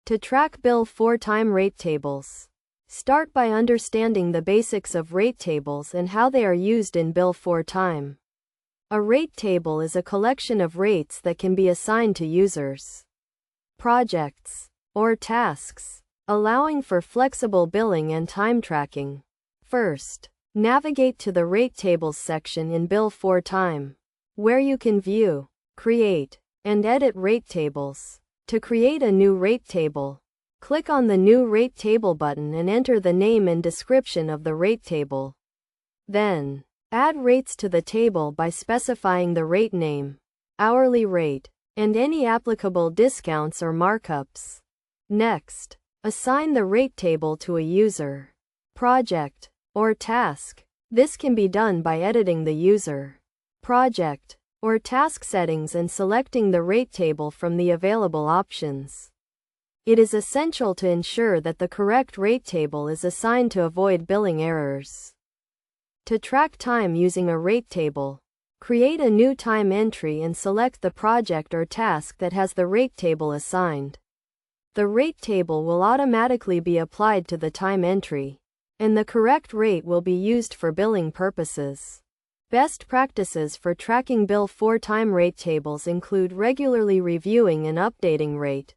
To track Bill4Time rate tables. Start by understanding the basics of rate tables and how they are used in Bill4Time. A rate table is a collection of rates that can be assigned to users, projects, or tasks, allowing for flexible billing and time tracking. First, navigate to the Rate Tables section in Bill4Time, where you can view, create, and edit rate tables. To create a new rate table, click on the New Rate Table button and enter the name and description of the rate table. Then, add rates to the table by specifying the rate name, hourly rate, and any applicable discounts or markups. Next, assign the rate table to a user, project, or task. This can be done by editing the user, project, or task settings and selecting the rate table from the available options. It is essential to ensure that the correct rate table is assigned to avoid billing errors. To track time using a rate table, create a new time entry and select the project or task that has the rate table assigned. The rate table will automatically be applied to the time entry, and the correct rate will be used for billing purposes. Best practices for tracking Bill4Time rate tables include regularly reviewing and updating rate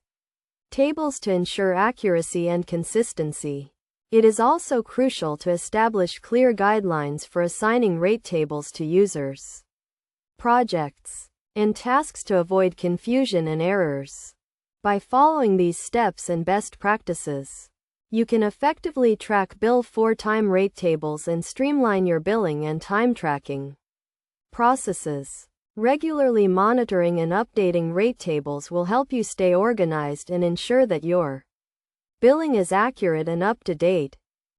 tables to ensure accuracy and consistency. It is also crucial to establish clear guidelines for assigning rate tables to users, projects, and tasks to avoid confusion and errors. By following these steps and best practices, you can effectively track Bill4Time rate tables and streamline your billing and time tracking processes. Regularly monitoring and updating rate tables will help you stay organized and ensure that your billing is accurate and up to date.